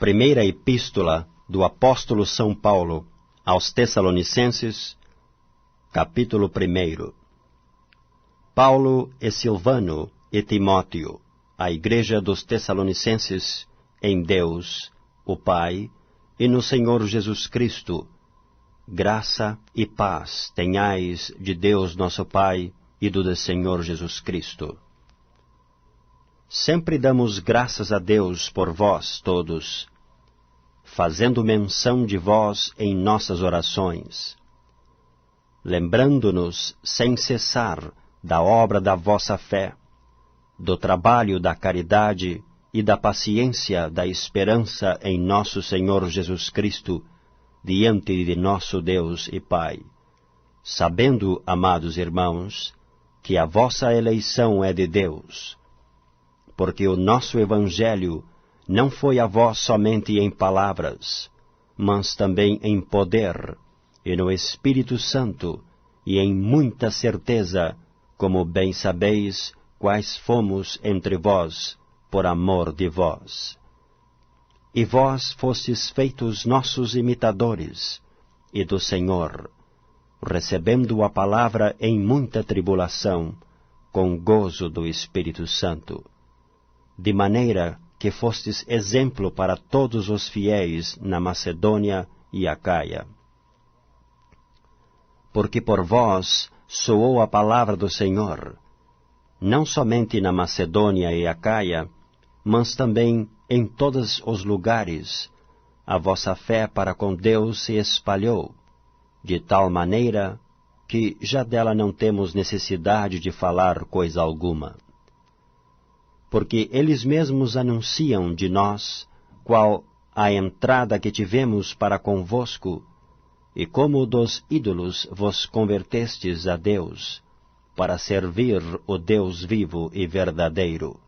Primeira Epístola do Apóstolo São Paulo aos Tessalonicenses, capítulo 1. Paulo e Silvano e Timóteo, a Igreja dos Tessalonicenses, em Deus, o Pai, e no Senhor Jesus Cristo, graça e paz tenhais de Deus nosso Pai e do Senhor Jesus Cristo. Sempre damos graças a Deus por vós todos, fazendo menção de vós em nossas orações, lembrando-nos sem cessar da obra da vossa fé, do trabalho da caridade e da paciência da esperança em nosso Senhor Jesus Cristo, diante de nosso Deus e Pai, sabendo, amados irmãos, que a vossa eleição é de Deus, porque o nosso Evangelho não foi a vós somente em palavras, mas também em poder, e no Espírito Santo, e em muita certeza, como bem sabeis, quais fomos entre vós, por amor de vós. E vós fostes feitos nossos imitadores, e do Senhor, recebendo a palavra em muita tribulação, com gozo do Espírito Santo, de maneira que fostes exemplo para todos os fiéis na Macedônia e Acaia. Porque por vós soou a palavra do Senhor, não somente na Macedônia e Acaia, mas também em todos os lugares, a vossa fé para com Deus se espalhou, de tal maneira que já dela não temos necessidade de falar coisa alguma. Porque eles mesmos anunciam de nós qual a entrada que tivemos para convosco, e como dos ídolos vos convertestes a Deus, para servir o Deus vivo e verdadeiro,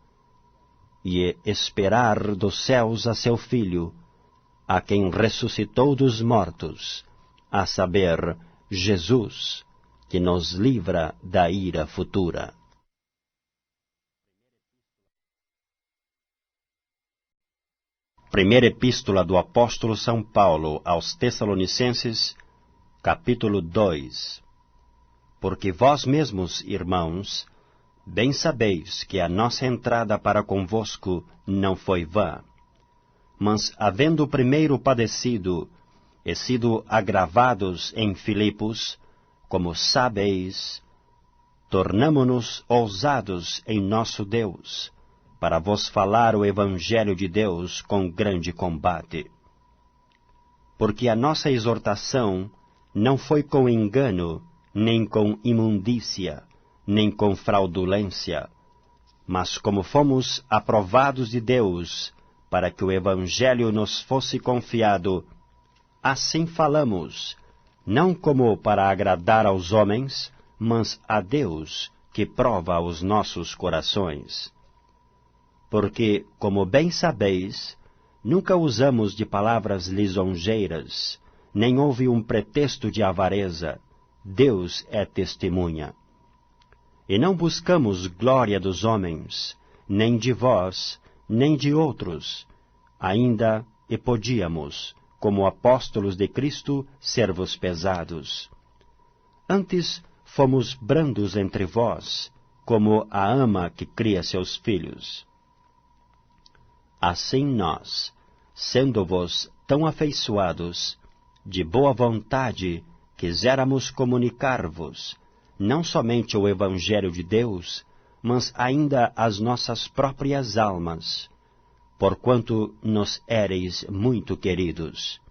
e esperar dos céus a seu Filho, a quem ressuscitou dos mortos, a saber, Jesus, que nos livra da ira futura. Primeira Epístola do Apóstolo São Paulo aos Tessalonicenses, capítulo 2. Porque vós mesmos, irmãos, bem sabeis que a nossa entrada para convosco não foi vã. Mas, havendo primeiro padecido e sido agravados em Filipos, como sabeis, tornamo-nos ousados em nosso Deus, para vos falar o Evangelho de Deus com grande combate. Porque a nossa exortação não foi com engano, nem com imundícia, nem com fraudulência, mas como fomos aprovados de Deus, para que o Evangelho nos fosse confiado, assim falamos, não como para agradar aos homens, mas a Deus, que prova os nossos corações. Porque, como bem sabeis, nunca usamos de palavras lisonjeiras, nem houve um pretexto de avareza, Deus é testemunha. E não buscamos glória dos homens, nem de vós, nem de outros, ainda e podíamos, como apóstolos de Cristo, ser-vos pesados. Antes fomos brandos entre vós, como a ama que cria seus filhos. Assim nós, sendo-vos tão afeiçoados, de boa vontade, quiséramos comunicar-vos, não somente o Evangelho de Deus, mas ainda as nossas próprias almas, porquanto nos éreis muito queridos.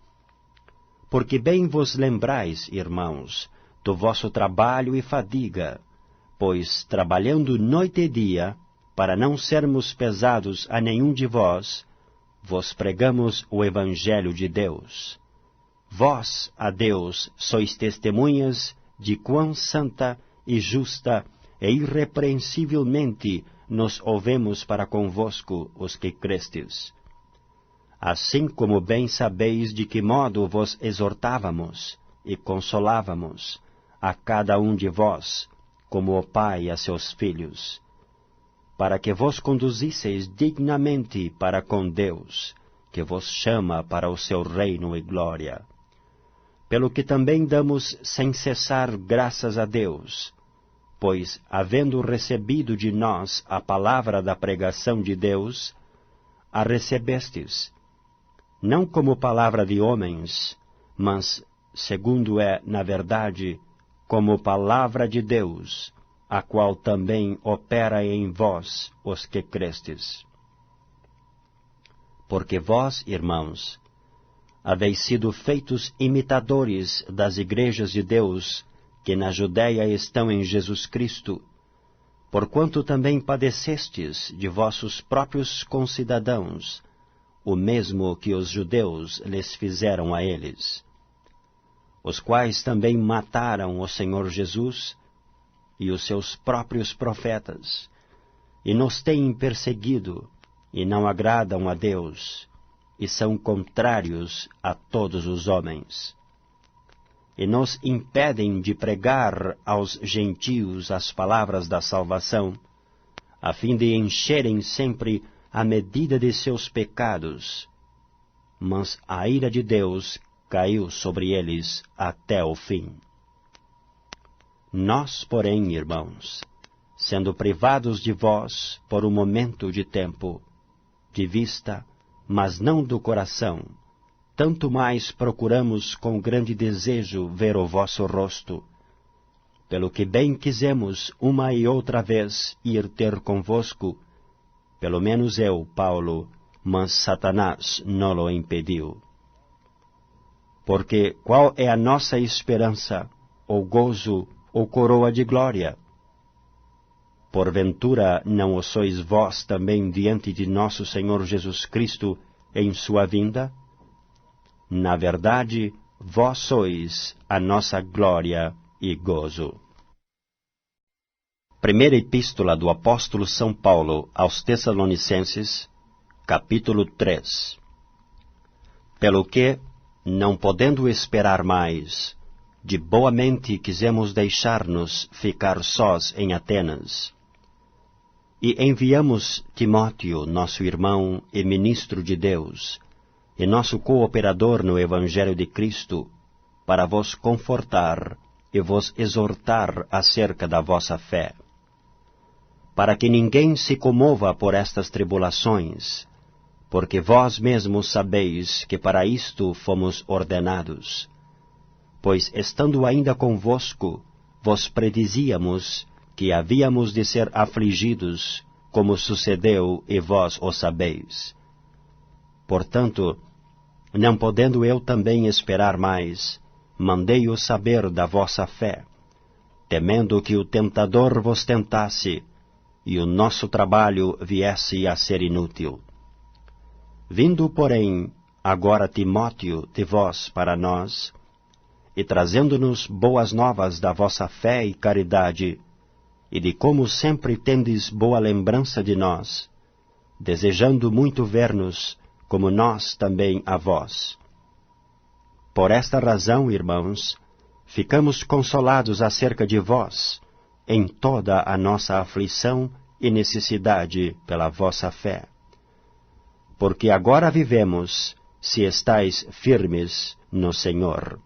Porque bem vos lembrais, irmãos, do vosso trabalho e fadiga, pois, trabalhando noite e dia, para não sermos pesados a nenhum de vós, vos pregamos o Evangelho de Deus. Vós, a Deus, sois testemunhas de quão santa e justa e irrepreensivelmente nos ouvemos para convosco os que crestes. Assim como bem sabeis de que modo vos exortávamos e consolávamos a cada um de vós, como o Pai a seus filhos, para que vos conduzisseis dignamente para com Deus, que vos chama para o seu reino e glória. Pelo que também damos sem cessar graças a Deus, pois, havendo recebido de nós a palavra da pregação de Deus, a recebestes, não como palavra de homens, mas, segundo é, na verdade, como palavra de Deus, a qual também opera em vós, os que crestes. Porque vós, irmãos, haveis sido feitos imitadores das igrejas de Deus, que na Judéia estão em Jesus Cristo, porquanto também padecestes de vossos próprios concidadãos, o mesmo que os judeus lhes fizeram a eles, os quais também mataram o Senhor Jesus e os seus próprios profetas, e nos têm perseguido, e não agradam a Deus, e são contrários a todos os homens. E nos impedem de pregar aos gentios as palavras da salvação, a fim de encherem sempre a medida de seus pecados. Mas a ira de Deus caiu sobre eles até o fim. Nós, porém, irmãos, sendo privados de vós por um momento de tempo, de vista, mas não do coração, tanto mais procuramos com grande desejo ver o vosso rosto, pelo que bem quisemos uma e outra vez ir ter convosco, pelo menos eu, Paulo, mas Satanás não o impediu. Porque qual é a nossa esperança, ou gozo, ou coroa de glória? Porventura não o sois vós também diante de nosso Senhor Jesus Cristo em sua vinda? Na verdade, vós sois a nossa glória e gozo. Primeira Epístola do Apóstolo São Paulo aos Tessalonicenses, capítulo 3. Pelo que, não podendo esperar mais, de boa mente quisemos deixar-nos ficar sós em Atenas. E enviamos Timóteo, nosso irmão e ministro de Deus, e nosso cooperador no Evangelho de Cristo, para vos confortar e vos exortar acerca da vossa fé, para que ninguém se comova por estas tribulações, porque vós mesmos sabeis que para isto fomos ordenados. Pois, estando ainda convosco, vos predizíamos que havíamos de ser afligidos, como sucedeu e vós o sabeis. Portanto, não podendo eu também esperar mais, mandei-o saber da vossa fé, temendo que o tentador vos tentasse, e o nosso trabalho viesse a ser inútil. Vindo, porém, agora Timóteo de vós para nós, e trazendo-nos boas novas da vossa fé e caridade, e de como sempre tendes boa lembrança de nós, desejando muito ver-nos, como nós também a vós. Por esta razão, irmãos, ficamos consolados acerca de vós, em toda a nossa aflição e necessidade pela vossa fé. Porque agora vivemos, se estáis firmes no Senhor.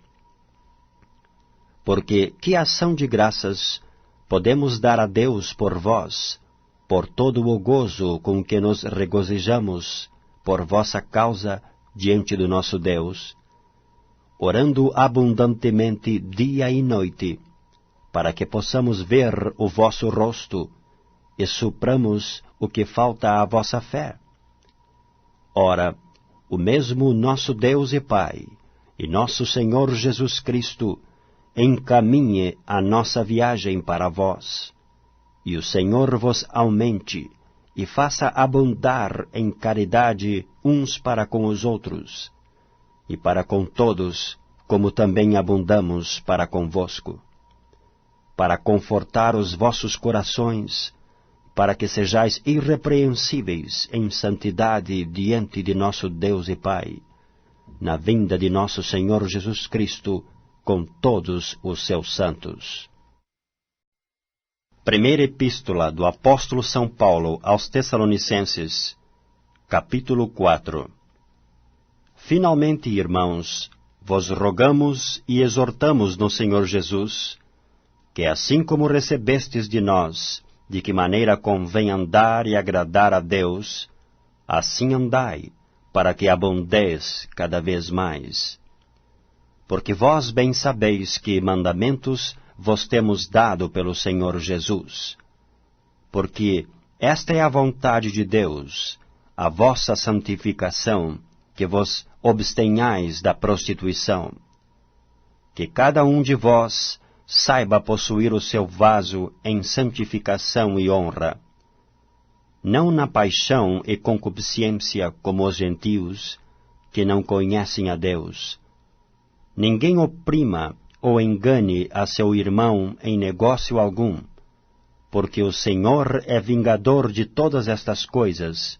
Porque que ação de graças podemos dar a Deus por vós, por todo o gozo com que nos regozijamos por vossa causa diante do nosso Deus, orando abundantemente dia e noite, para que possamos ver o vosso rosto e supramos o que falta à vossa fé. Ora, o mesmo nosso Deus e Pai, e nosso Senhor Jesus Cristo, encaminhe a nossa viagem para vós, e o Senhor vos aumente, e faça abundar em caridade uns para com os outros, e para com todos, como também abundamos para convosco, para confortar os vossos corações, para que sejais irrepreensíveis em santidade diante de nosso Deus e Pai, na vinda de nosso Senhor Jesus Cristo, com todos os seus santos. Primeira Epístola do Apóstolo São Paulo aos Tessalonicenses, capítulo 4. Finalmente, irmãos, vos rogamos e exortamos no Senhor Jesus, que assim como recebestes de nós, de que maneira convém andar e agradar a Deus, assim andai, para que abundeis cada vez mais. Porque vós bem sabeis que mandamentos vos temos dado pelo Senhor Jesus. Porque esta é a vontade de Deus, a vossa santificação, que vos abstenhais da prostituição. Que cada um de vós saiba possuir o seu vaso em santificação e honra, não na paixão e concupiscência como os gentios, que não conhecem a Deus. Ninguém oprima ou engane a seu irmão em negócio algum, porque o Senhor é vingador de todas estas coisas,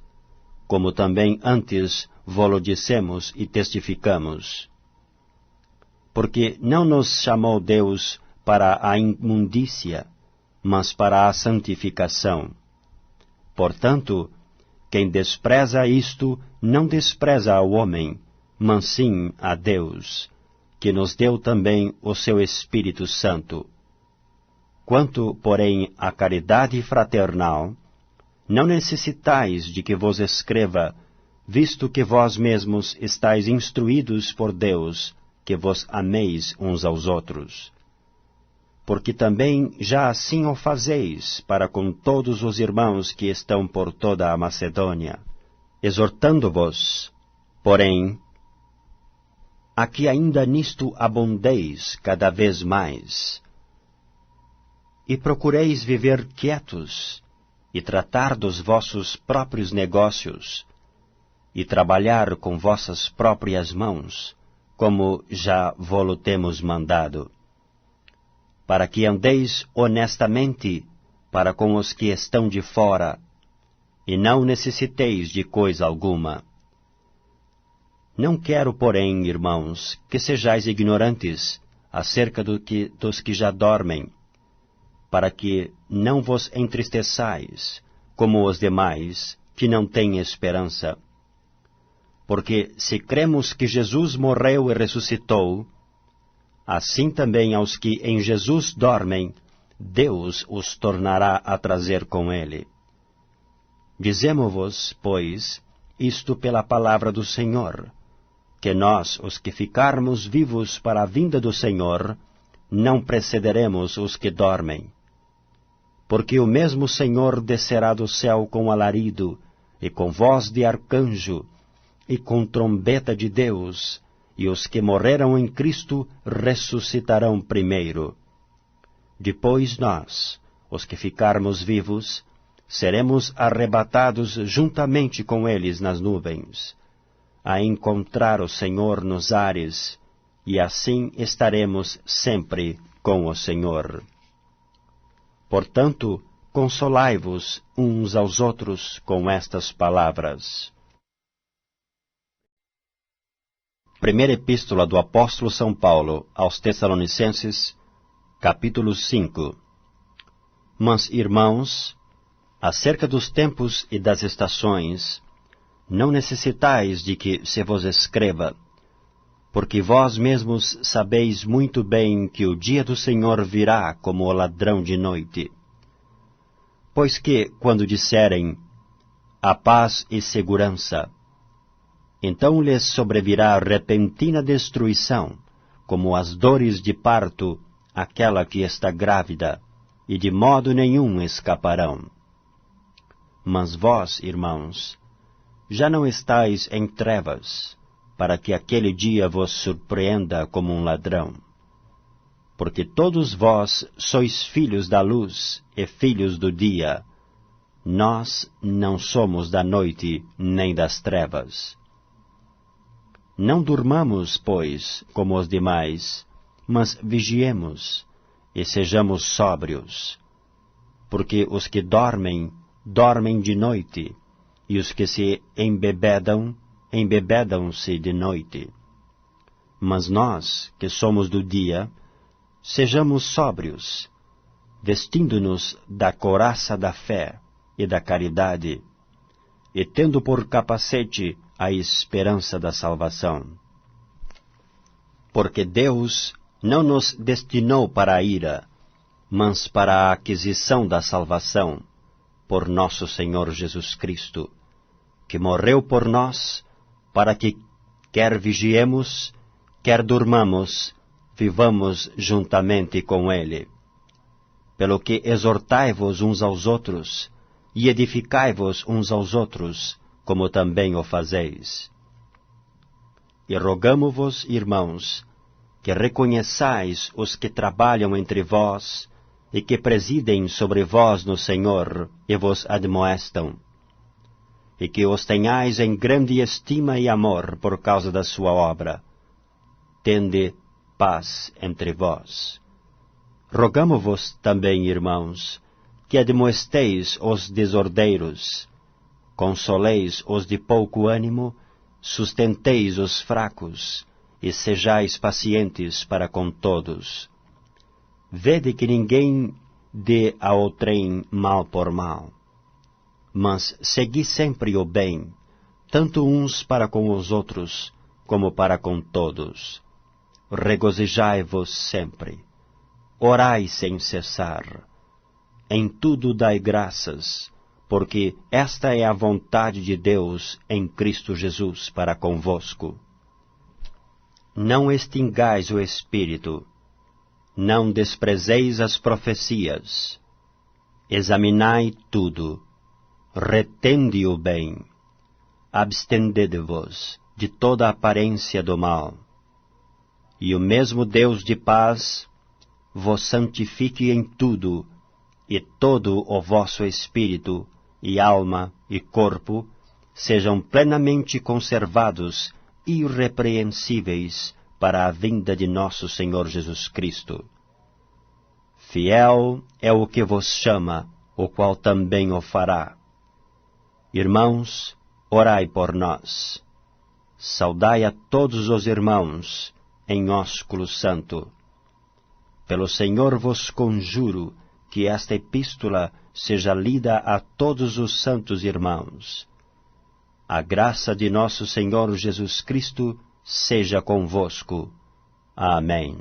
como também antes vô-lo dissemos e testificamos. Porque não nos chamou Deus para a imundícia, mas para a santificação. Portanto, quem despreza isto, não despreza ao homem, mas sim a Deus, que nos deu também o seu Espírito Santo. Quanto, porém, à caridade fraternal, não necessitais de que vos escreva, visto que vós mesmos estáis instruídos por Deus, que vos ameis uns aos outros. Porque também já assim o fazeis para com todos os irmãos que estão por toda a Macedônia, exortando-vos, porém, a que ainda nisto abundeis cada vez mais, e procureis viver quietos, e tratar dos vossos próprios negócios, e trabalhar com vossas próprias mãos, como já vô-lo temos mandado, para que andeis honestamente para com os que estão de fora, e não necessiteis de coisa alguma. Não quero, porém, irmãos, que sejais ignorantes acerca dos que já dormem, para que não vos entristeçais, como os demais, que não têm esperança. Porque se cremos que Jesus morreu e ressuscitou, assim também aos que em Jesus dormem, Deus os tornará a trazer com ele. Dizemo-vos, pois, isto pela palavra do Senhor, que nós, os que ficarmos vivos para a vinda do Senhor, não precederemos os que dormem. Porque o mesmo Senhor descerá do céu com alarido, e com voz de arcanjo, e com trombeta de Deus, e os que morreram em Cristo ressuscitarão primeiro. Depois nós, os que ficarmos vivos, seremos arrebatados juntamente com eles nas nuvens, a encontrar o Senhor nos ares, e assim estaremos sempre com o Senhor. Portanto, consolai-vos uns aos outros com estas palavras. Primeira Epístola do Apóstolo São Paulo aos Tessalonicenses, capítulo 5. Mas, irmãos, acerca dos tempos e das estações, não necessitais de que se vos escreva, porque vós mesmos sabeis muito bem que o dia do Senhor virá como o ladrão de noite. Pois que, quando disserem, a paz e segurança, então lhes sobrevirá repentina destruição, como as dores de parto, aquela que está grávida, e de modo nenhum escaparão. Mas vós, irmãos, já não estáis em trevas, para que aquele dia vos surpreenda como um ladrão. Porque todos vós sois filhos da luz e filhos do dia. Nós não somos da noite nem das trevas. Não durmamos, pois, como os demais, mas vigiemos, e sejamos sóbrios. Porque os que dormem, dormem de noite, e os que se embebedam, embebedam-se de noite. Mas nós, que somos do dia, sejamos sóbrios, vestindo-nos da couraça da fé e da caridade, e tendo por capacete a esperança da salvação. Porque Deus não nos destinou para a ira, mas para a aquisição da salvação, por nosso Senhor Jesus Cristo, que morreu por nós, para que, quer vigiemos, quer durmamos, vivamos juntamente com Ele. Pelo que exortai-vos uns aos outros, e edificai-vos uns aos outros, como também o fazeis. E rogamo-vos, irmãos, que reconheçais os que trabalham entre vós, e que presidem sobre vós no Senhor, e vos admoestam, e que os tenhais em grande estima e amor por causa da sua obra. Tende paz entre vós. Rogamo-vos também, irmãos, que admoesteis os desordeiros, consoleis os de pouco ânimo, sustenteis os fracos, e sejais pacientes para com todos. Vede que ninguém dê a outrem mal por mal, mas segui sempre o bem, tanto uns para com os outros, como para com todos. Regozijai-vos sempre, orai sem cessar, em tudo dai graças, porque esta é a vontade de Deus em Cristo Jesus para convosco. Não extingais o Espírito, não desprezeis as profecias, examinai tudo, retende o bem, abstendede-vos de toda aparência do mal, e o mesmo Deus de paz vos santifique em tudo, e todo o vosso espírito, e alma, e corpo, sejam plenamente conservados, irrepreensíveis, para a vinda de nosso Senhor Jesus Cristo. Fiel é o que vos chama, o qual também o fará. Irmãos, orai por nós. Saudai a todos os irmãos, em ósculo santo. Pelo Senhor vos conjuro que esta epístola seja lida a todos os santos irmãos. A graça de nosso Senhor Jesus Cristo seja convosco. Amém.